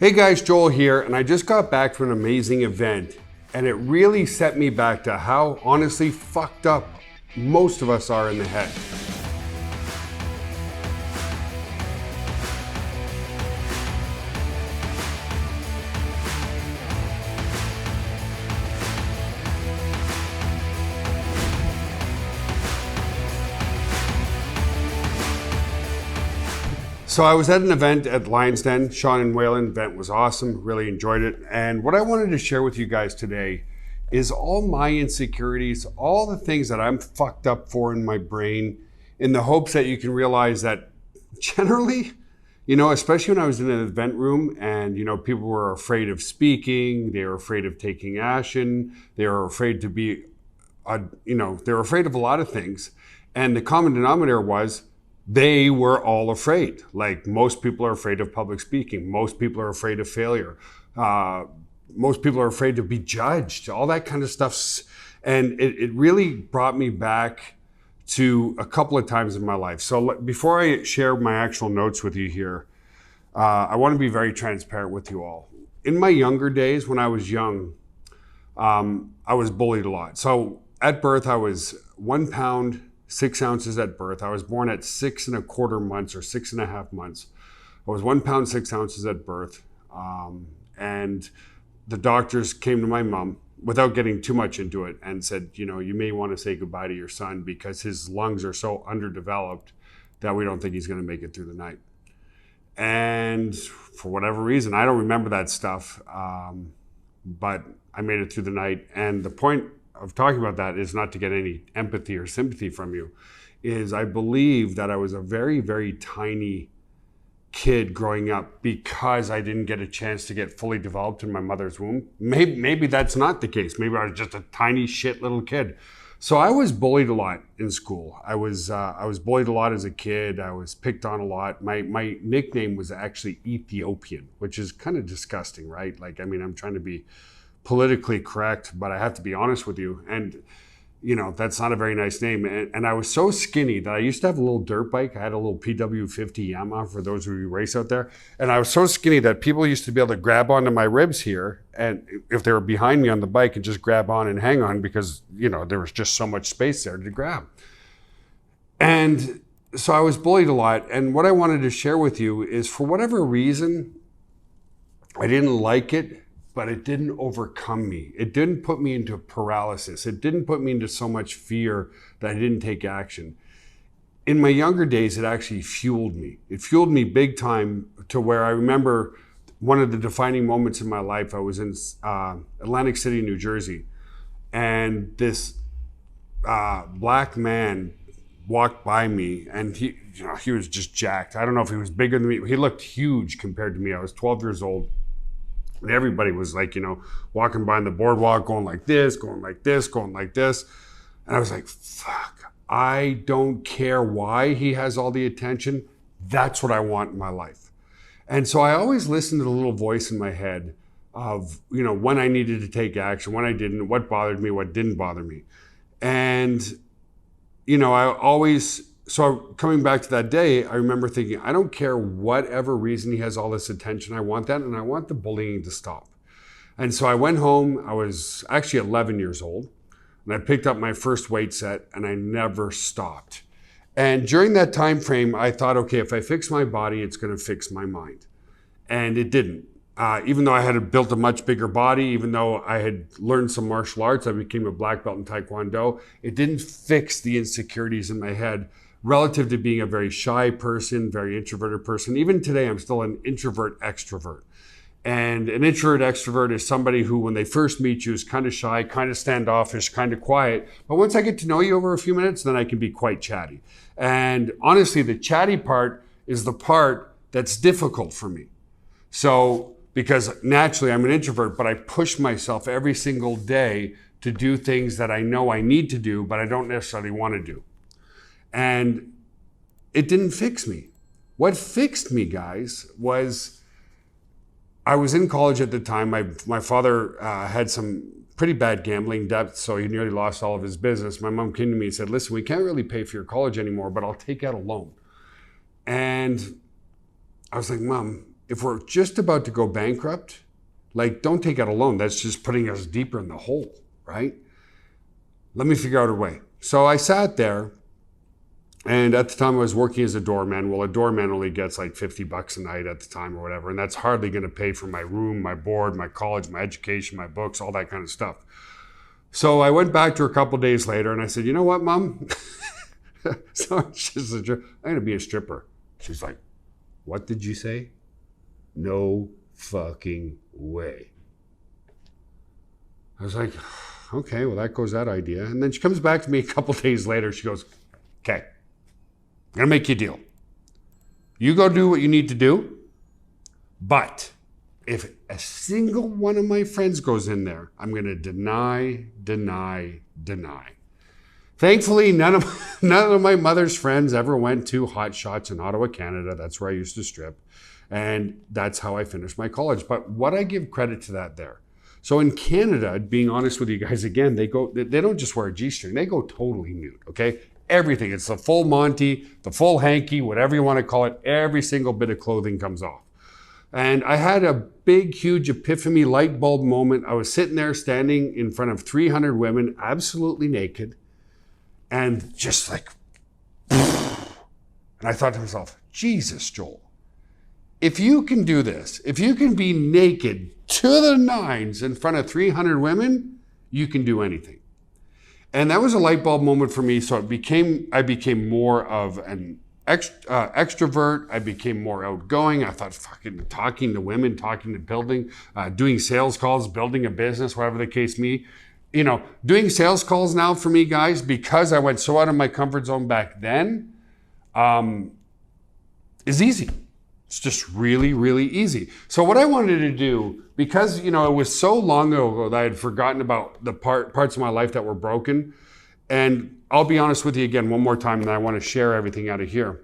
Hey guys, Joel here, and I just got back from an amazing event, and it really set me back to how honestly fucked up most of us are in the head. So I was at an event at Lion's Den. Sean and Waylon event was awesome. Really enjoyed it. And what I wanted to share with you guys today is all my insecurities, all the things that I'm fucked up for in my brain, in the hopes that you can realize that generally, especially when I was in an event room and, people were afraid of speaking, they were afraid of taking action, they were afraid to be, they were afraid of a lot of things. And the common denominator was, they were all afraid. Like most people are afraid of public speaking. Most people are afraid of failure. Most people are afraid to be judged, all that kind of stuff. And it really brought me back to a couple of times in my life. So before I share my actual notes with you here, I want to be very transparent with you all. In my younger days, when I was young, I was bullied a lot. So at birth, I was 1 pound, 6 ounces at birth. I was born at 6.25 months or 6.5 months. I was 1 pound, 6 ounces at birth. And the doctors came to my mom without getting too much into it and said, you may want to say goodbye to your son because his lungs are so underdeveloped that we don't think he's going to make it through the night. And for whatever reason, I don't remember that stuff, but I made it through the night. And the point of talking about that is not to get any empathy or sympathy from you, is I believe that I was a very, very tiny kid growing up because I didn't get a chance to get fully developed in my mother's womb. Maybe that's not the case. Maybe I was just a tiny shit little kid. So I was bullied a lot in school. I was bullied a lot as a kid. I was picked on a lot. My nickname was actually Ethiopian, which is kind of disgusting, right? I'm trying to be politically correct, but I have to be honest with you. And, that's not a very nice name. And I was so skinny that I used to have a little dirt bike. I had a little PW50 Yamaha for those who race out there. And I was so skinny that people used to be able to grab onto my ribs here. And if they were behind me on the bike and just grab on and hang on because, there was just so much space there to grab. And so I was bullied a lot. And what I wanted to share with you is for whatever reason, I didn't like it, but it didn't overcome me. It didn't put me into paralysis. It didn't put me into so much fear that I didn't take action. In my younger days, it actually fueled me. It fueled me big time to where I remember one of the defining moments in my life. I was in Atlantic City, New Jersey, and this black man walked by me, and he was just jacked. I don't know if he was bigger than me. He looked huge compared to me. I was 12 years old. And everybody was walking by on the boardwalk, going like this, going like this, going like this. And I was like, fuck, I don't care why he has all the attention. That's what I want in my life. And so I always listened to the little voice in my head of, when I needed to take action, when I didn't, what bothered me, what didn't bother me. And, so coming back to that day, I remember thinking, I don't care whatever reason he has all this attention. I want that, and I want the bullying to stop. And so I went home. I was actually 11 years old, and I picked up my first weight set, and I never stopped. And during that time frame, I thought, okay, if I fix my body, it's going to fix my mind. And it didn't. Even though I had built a much bigger body, even though I had learned some martial arts, I became a black belt in Taekwondo, it didn't fix the insecurities in my head relative to being a very shy person, very introverted person. Even today, I'm still an introvert extrovert. And an introvert extrovert is somebody who, when they first meet you, is kind of shy, kind of standoffish, kind of quiet. But once I get to know you over a few minutes, then I can be quite chatty. And honestly, the chatty part is the part that's difficult for me. So, because naturally I'm an introvert, but I push myself every single day to do things that I know I need to do, but I don't necessarily want to do. And it didn't fix me. What fixed me, guys, was I was in college at the time. My father had some pretty bad gambling debt, so he nearly lost all of his business. My mom came to me and said, listen, we can't really pay for your college anymore, but I'll take out a loan. And I was like, Mom, if we're just about to go bankrupt, like, don't take out a loan. That's just putting us deeper in the hole, right? Let me figure out a way. So I sat there, and at the time I was working as a doorman. Well, a doorman only gets like $50 a night at the time or whatever, and that's hardly going to pay for my room, my board, my college, my education, my books, all that kind of stuff. So I went back to her a couple of days later, and I said, you know what, Mom? So she said, I'm going to be a stripper. She's like, what did you say? No fucking way. I was like, okay, well, that goes that idea. And then she comes back to me a couple days later. She goes, okay, I'm going to make you a deal. You go do what you need to do. But if a single one of my friends goes in there, I'm going to deny. Thankfully, none of my mother's friends ever went to Hot Shots in Ottawa, Canada. That's where I used to strip. And that's how I finished my college. But what I give credit to that there. So in Canada, being honest with you guys again, they don't just wear a G-string, they go totally nude, okay? Everything, it's the full Monty, the full hanky, whatever you want to call it, every single bit of clothing comes off. And I had a big, huge epiphany light bulb moment. I was sitting there standing in front of 300 women, absolutely naked, and just like, and I thought to myself, Jesus, Joel, if you can do this, if you can be naked to the nines in front of 300 women, you can do anything. And that was a light bulb moment for me. So I became more of an extrovert. I became more outgoing. I thought fucking talking to women, talking to building, doing sales calls, building a business, whatever the case may. You know, doing sales calls now for me, guys, because I went so out of my comfort zone back then, is easy. It's just really, really easy. So what I wanted to do, because, you know, it was so long ago that I had forgotten about the parts of my life that were broken. And I'll be honest with you again one more time, and I want to share everything out of here.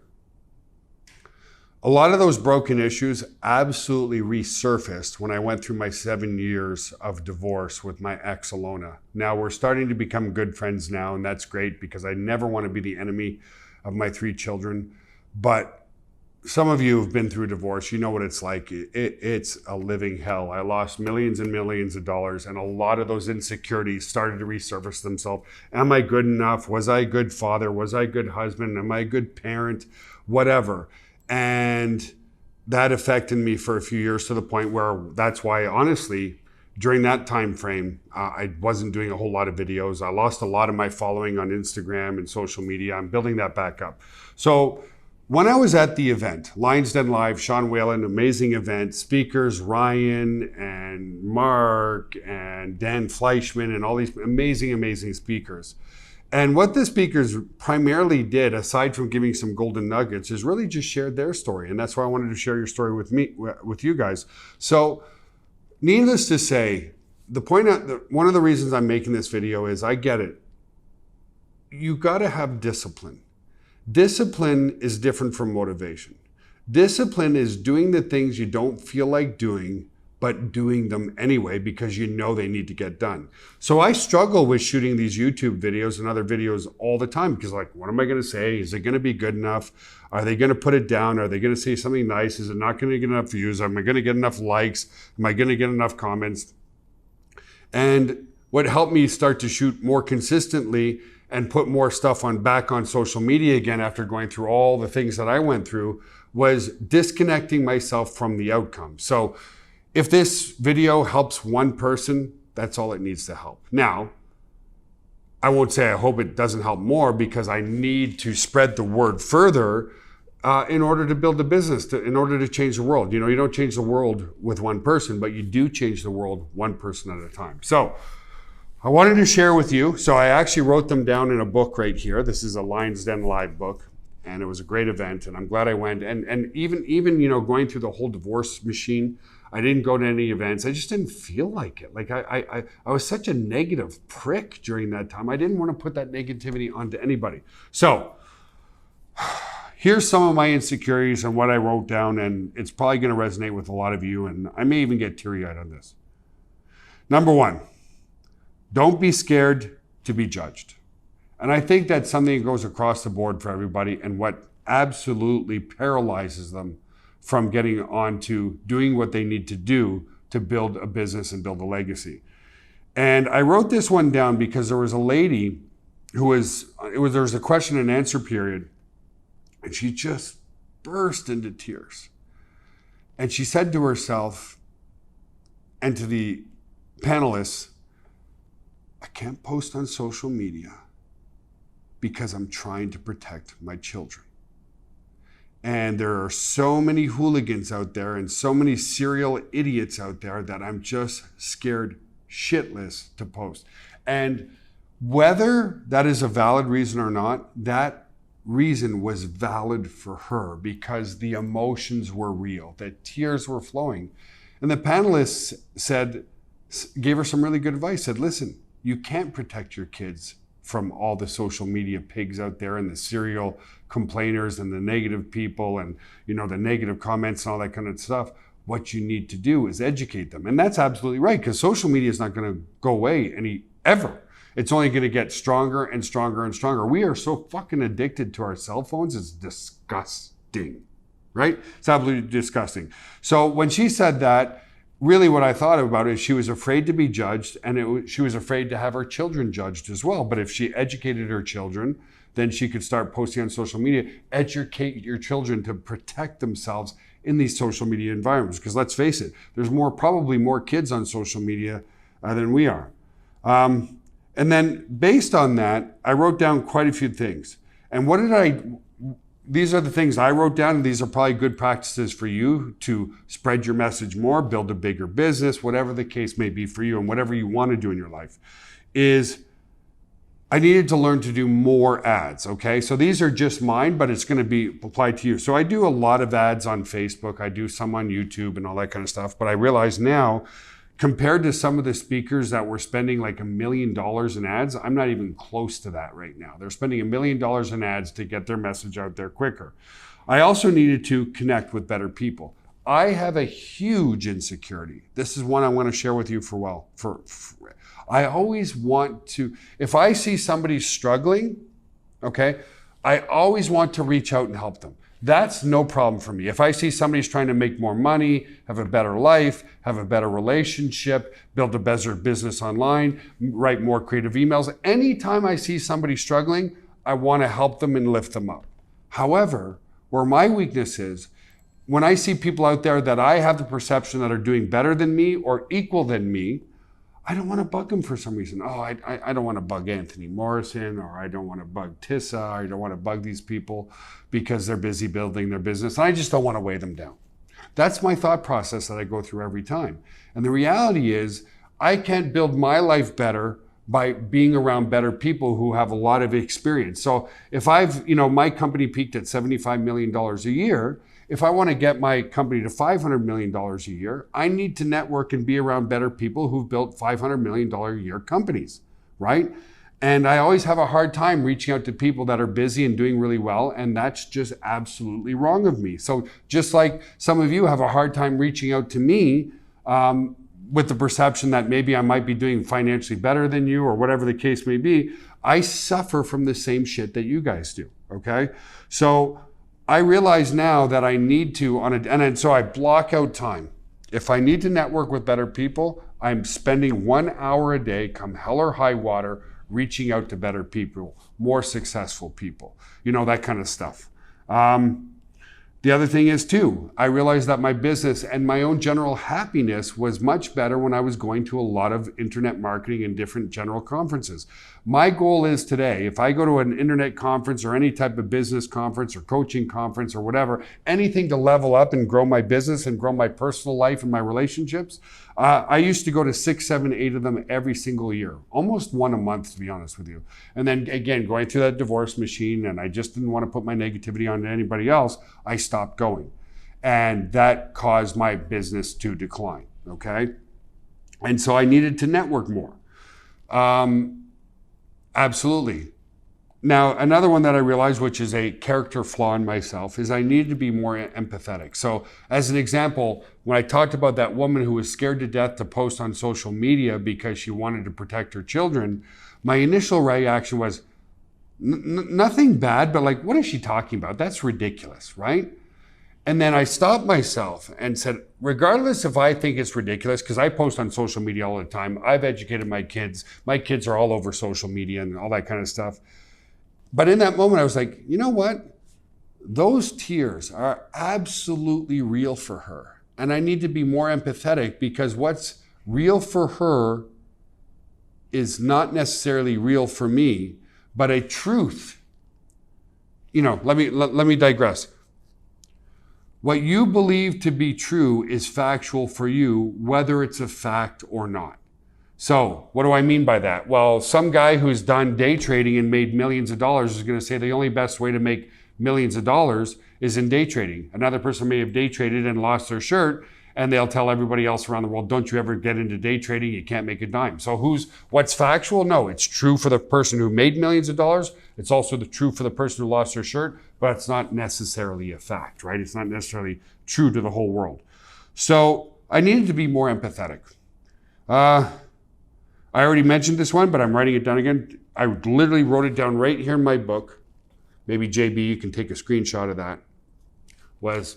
A lot of those broken issues absolutely resurfaced when I went through my 7 years of divorce with my ex, Alona. Now we're starting to become good friends now, and that's great because I never want to be the enemy of my 3 children. But some of you have been through divorce. You know what it's like. It's a living hell. I lost millions and millions of dollars, and a lot of those insecurities started to resurface themselves. Am I good enough? Was I a good father? Was I a good husband? Am I a good parent? Whatever. And that affected me for a few years to the point where that's why, honestly, during that time frame, I wasn't doing a whole lot of videos. I lost a lot of my following on Instagram and social media. I'm building that back up. So when I was at the event, Lions Den Live, Sean Whalen, amazing event, speakers, Ryan and Mark and Dan Fleischman and all these amazing, amazing speakers. And what the speakers primarily did, aside from giving some golden nuggets, is really just shared their story. And that's why I wanted to share your story with you guys. So needless to say, one of the reasons I'm making this video is I get it. You got to have discipline. Discipline is different from motivation. Discipline is doing the things you don't feel like doing, but doing them anyway because you know they need to get done. So I struggle with shooting these YouTube videos and other videos all the time because, like, what am I going to say? Is it going to be good enough? Are they going to put it down? Are they going to say something nice? Is it not going to get enough views? Am I going to get enough likes? Am I going to get enough comments? And what helped me start to shoot more consistently and put more stuff back on social media again after going through all the things that I went through was disconnecting myself from the outcome. So if this video helps one person, that's all it needs to help. Now, I won't say I hope it doesn't help more because I need to spread the word further in order to build a business, in order to change the world. You know, you don't change the world with one person, but you do change the world one person at a time. So I wanted to share with you. So I actually wrote them down in a book right here. This is a Lions Den Live book, and it was a great event, and I'm glad I went. And even you know, going through the whole divorce machine, I didn't go to any events. I just didn't feel like it. Like I was such a negative prick during that time. I didn't want to put that negativity onto anybody. So here's some of my insecurities and what I wrote down, and it's probably going to resonate with a lot of you, and I may even get teary-eyed on this. Number 1. Don't be scared to be judged. And I think that's something that goes across the board for everybody, and what absolutely paralyzes them from getting on to doing what they need to do to build a business and build a legacy. And I wrote this one down because there was a lady there was a question and answer period, and she just burst into tears. And she said to herself and to the panelists, I can't post on social media because I'm trying to protect my children. And there are so many hooligans out there and so many serial idiots out there that I'm just scared shitless to post. And whether that is a valid reason or not, that reason was valid for her because the emotions were real, the tears were flowing. And the panelists gave her some really good advice, said, listen, you can't protect your kids from all the social media pigs out there and the serial complainers and the negative people and, you know, the negative comments and all that kind of stuff. What you need to do is educate them. And that's absolutely right, because social media is not going to go away ever. It's only going to get stronger and stronger and stronger. We are so fucking addicted to our cell phones. It's disgusting, right? It's absolutely disgusting. So when she said that, really what I thought about is she was afraid to be judged, and she was afraid to have her children judged as well. But if she educated her children, then she could start posting on social media, educate your children to protect themselves in these social media environments. Because let's face it, there's probably more kids on social media than we are. And then based on that, I wrote down quite a few things. And these are the things I wrote down, and these are probably good practices for you to spread your message more, build a bigger business, whatever the case may be for you and whatever you want to do in your life, is I needed to learn to do more ads, okay? So these are just mine, but it's going to be applied to you. So I do a lot of ads on Facebook. I do some on YouTube and all that kind of stuff. But I realize now, compared to some of the speakers that were spending like $1 million in ads, I'm not even close to that right now. They're spending $1 million in ads to get their message out there quicker. I also needed to connect with better people. I have a huge insecurity. This is one I want to share with you I always want to, if I see somebody struggling, okay, I always want to reach out and help them. That's no problem for me. If I see somebody's trying to make more money, have a better life, have a better relationship, build a better business online, write more creative emails, anytime I see somebody struggling, I want to help them and lift them up. However, where my weakness is, when I see people out there that I have the perception that are doing better than me or equal than me, I don't want to bug them for some reason. Oh, I don't want to bug Anthony Morrison, or I don't want to bug Tissa, or I don't want to bug these people because they're busy building their business. And I just don't want to weigh them down. That's my thought process that I go through every time. And the reality is, I can't build my life better by being around better people who have a lot of experience. So if my company peaked at $75 million a year, if I want to get my company to $500 million a year, I need to network and be around better people who've built $500 million a year companies, right? And I always have a hard time reaching out to people that are busy and doing really well, and that's just absolutely wrong of me. So just like some of you have a hard time reaching out to me with the perception that maybe I might be doing financially better than you or whatever the case may be, I suffer from the same shit that you guys do, okay? So I realize now that I need to, and so I block out time. If I need to network with better people, I'm spending 1 hour a day, come hell or high water, reaching out to better people, more successful people, that kind of stuff. The other thing is too, I realized that my business and my own general happiness was much better when I was going to a lot of internet marketing and different general conferences. My goal is today, if I go to an internet conference or any type of business conference or coaching conference or whatever, anything to level up and grow my business and grow my personal life and my relationships, I used to go to 6, 7, 8 of them every single year, almost one a month, to be honest with you. And then again, going through that divorce machine, and I just didn't want to put my negativity on anybody else, I stopped going. And that caused my business to decline, okay? And so I needed to network more. Absolutely. Now, another one that I realized, which is a character flaw in myself, is I needed to be more empathetic. So as an example, when I talked about that woman who was scared to death to post on social media because she wanted to protect her children, my initial reaction was nothing bad, but like, what is she talking about? That's ridiculous, right? And then I stopped myself and said, regardless if I think it's ridiculous, because I post on social media all the time. I've educated my kids. My kids are all over social media and all that kind of stuff. But in that moment, I was like, you know what? Those tears are absolutely real for her. And I need to be more empathetic, because what's real for her is not necessarily real for me, but a truth. Let me digress. What you believe to be true is factual for you, whether it's a fact or not. So what do I mean by that? Well, some guy who's done day trading and made millions of dollars is going to say the only best way to make millions of dollars is in day trading. Another person may have day traded and lost their shirt, and they'll tell everybody else around the world, don't you ever get into day trading, you can't make a dime. So what's factual? No, it's true for the person who made millions of dollars. It's also true for the person who lost their shirt, but it's not necessarily a fact, right? It's not necessarily true to the whole world. So I needed to be more empathetic. I already mentioned this one, but I'm writing it down again. I literally wrote it down right here in my book. Maybe JB, you can take a screenshot of that. Was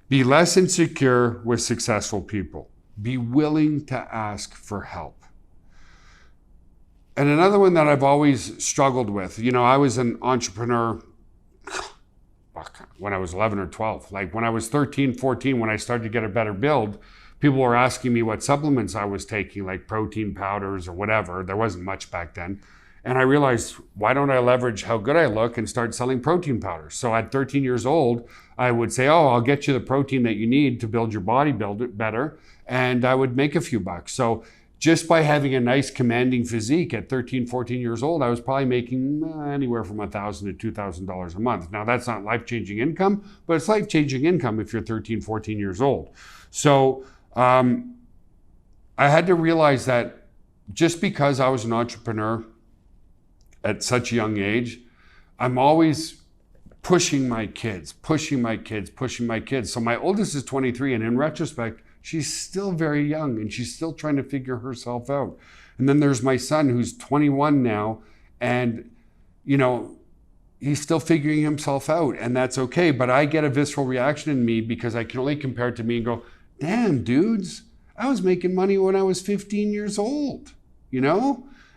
be less insecure with successful people. Be willing to ask for help. And another one that I've always struggled with, I was an entrepreneur when I was 11 or 12. Like when I was 13, 14, when I started to get a better build, people were asking me what supplements I was taking, like protein powders or whatever. There wasn't much back then. And I realized, why don't I leverage how good I look and start selling protein powders? So at 13 years old, I would say, I'll get you the protein that you need to build your body, build it better. And I would make a few bucks. So just by having a nice commanding physique at 13, 14 years old, I was probably making anywhere from $1,000 to $2,000 a month. Now that's not life-changing income, but it's life-changing income if you're 13, 14 years old. So I had to realize that just because I was an entrepreneur at such a young age, I'm always pushing my kids. So my oldest is 23, and in retrospect, she's still very young and she's still trying to figure herself out. And then there's my son who's 21 now, and he's still figuring himself out, and that's okay. But I get a visceral reaction in me because I can only compare it to me and go, damn, dudes, I was making money when I was 15 years old,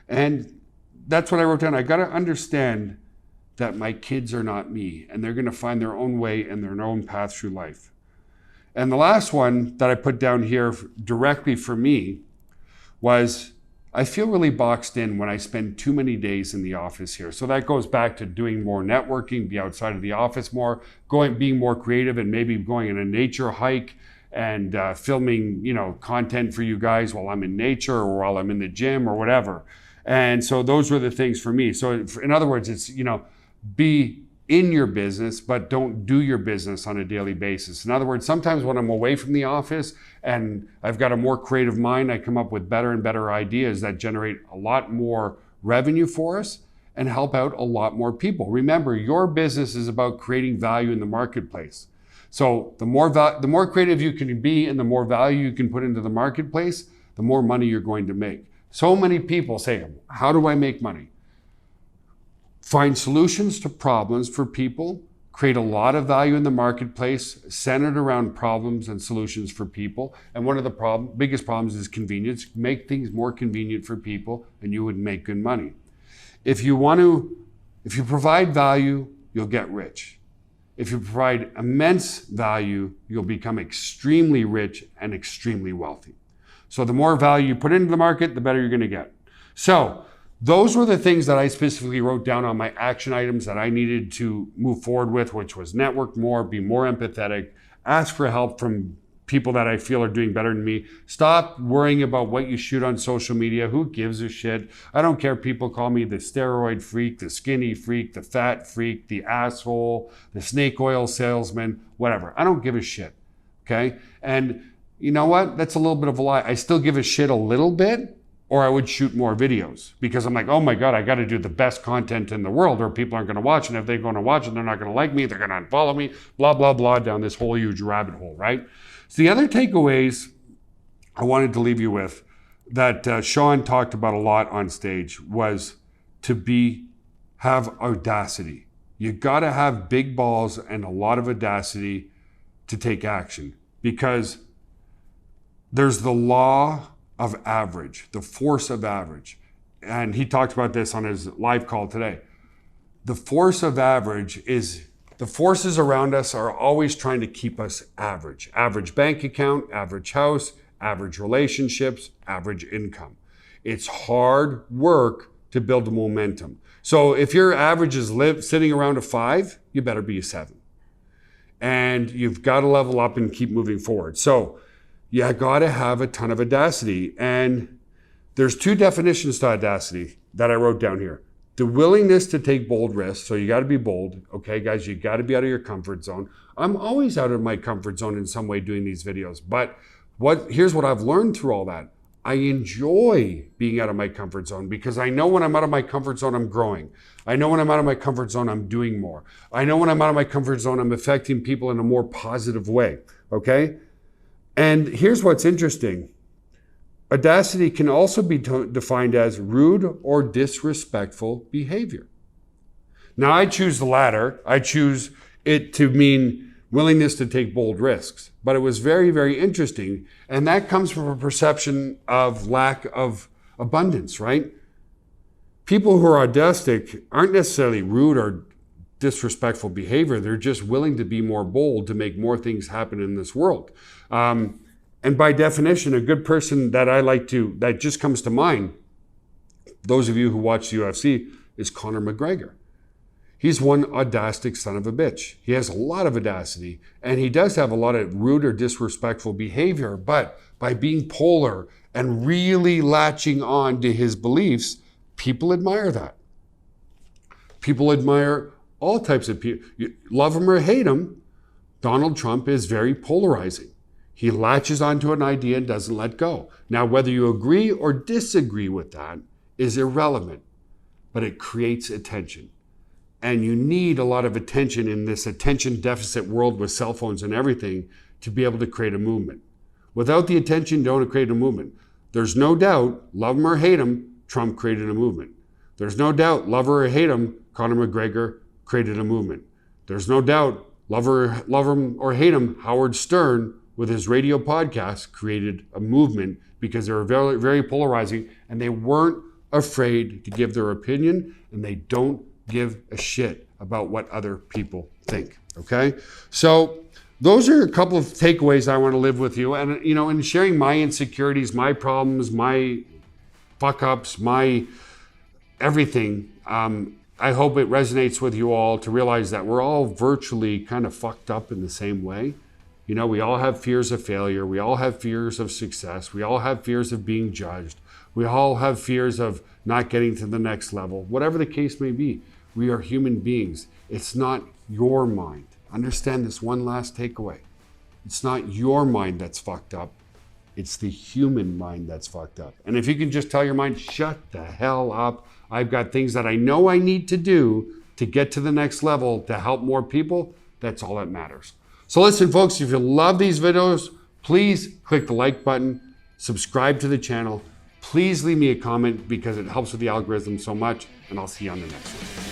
And that's what I wrote down. I got to understand that my kids are not me, and they're going to find their own way and their own path through life. And the last one that I put down here directly for me was, I feel really boxed in when I spend too many days in the office here. So that goes back to doing more networking, be outside of the office more, being more creative, and maybe going on a nature hike and filming, content for you guys while I'm in nature or while I'm in the gym or whatever. And so those were the things for me. So in other words, it's, be in your business, but don't do your business on a daily basis. In other words, sometimes when I'm away from the office and I've got a more creative mind, I come up with better and better ideas that generate a lot more revenue for us and help out a lot more people. Remember, your business is about creating value in the marketplace. So the more creative you can be and the more value you can put into the marketplace, the more money you're going to make. So many people say, how do I make money? Find solutions to problems for people, create a lot of value in the marketplace centered around problems and solutions for people. And one of the biggest problems is convenience. Make things more convenient for people and you would make good money. If you provide value, you'll get rich. If you provide immense value, you'll become extremely rich and extremely wealthy. So the more value you put into the market, the better you're going to get. So those were the things that I specifically wrote down on my action items that I needed to move forward with, which was network more, be more empathetic, ask for help from people that I feel are doing better than me. Stop worrying about what you shoot on social media. Who gives a shit? I don't care if people call me the steroid freak, the skinny freak, the fat freak, the asshole, the snake oil salesman, whatever. I don't give a shit, okay? And you know what? That's a little bit of a lie. I still give a shit a little bit, or I would shoot more videos because I'm like, oh my God, I got to do the best content in the world or people aren't going to watch. And if they're going to watch it, they're not going to like me. They're going to unfollow me, blah, blah, blah, down this whole huge rabbit hole, right? So the other takeaways I wanted to leave you with that Sean talked about a lot on stage was to have audacity. You got to have big balls and a lot of audacity to take action, because there's the law of average, the force of average. And he talked about this on his live call today. The force of average is, the forces around us are always trying to keep us average. Average bank account, average house, average relationships, average income. It's hard work to build momentum. So if your average is sitting around a 5, you better be a 7. And you've got to level up and keep moving forward. So you got to have a ton of audacity. And there's 2 definitions to audacity that I wrote down here. The willingness to take bold risks. So you got to be bold. Okay, guys, you got to be out of your comfort zone. I'm always out of my comfort zone in some way doing these videos. But here's what I've learned through all that. I enjoy being out of my comfort zone, because I know when I'm out of my comfort zone, I'm growing. I know when I'm out of my comfort zone, I'm doing more. I know when I'm out of my comfort zone, I'm affecting people in a more positive way, okay? And here's what's interesting. Audacity can also be defined as rude or disrespectful behavior. Now, I choose the latter. I choose it to mean willingness to take bold risks. But it was very, very interesting. And that comes from a perception of lack of abundance, right? People who are audastic aren't necessarily rude or disrespectful behavior. They're just willing to be more bold to make more things happen in this world. And by definition, a good person that just comes to mind, those of you who watch the UFC, is Conor McGregor. He's one audastic son of a bitch. He has a lot of audacity, and he does have a lot of rude or disrespectful behavior, but by being polar and really latching on to his beliefs, people admire that. People admire all types of people. You love him or hate him, Donald Trump is very polarizing. He latches onto an idea and doesn't let go. Now, whether you agree or disagree with that is irrelevant, but it creates attention. And you need a lot of attention in this attention deficit world with cell phones and everything to be able to create a movement. Without the attention, don't create a movement. There's no doubt, love him or hate him, Trump created a movement. There's no doubt, love or hate him, Conor McGregor created a movement. There's no doubt, love him or hate him, Howard Stern with his radio podcast created a movement, because they were very, very polarizing, and they weren't afraid to give their opinion, and they don't give a shit about what other people think, okay? So those are a couple of takeaways I want to live with you. And, in sharing my insecurities, my problems, my fuck-ups, my everything, I hope it resonates with you all to realize that we're all virtually kind of fucked up in the same way. We all have fears of failure. We all have fears of success. We all have fears of being judged. We all have fears of not getting to the next level. Whatever the case may be, we are human beings. It's not your mind. Understand this one last takeaway. It's not your mind that's fucked up. It's the human mind that's fucked up. And if you can just tell your mind, shut the hell up. I've got things that I know I need to do to get to the next level to help more people. That's all that matters. So listen, folks, if you love these videos, please click the like button, subscribe to the channel. Please leave me a comment, because it helps with the algorithm so much, and I'll see you on the next one.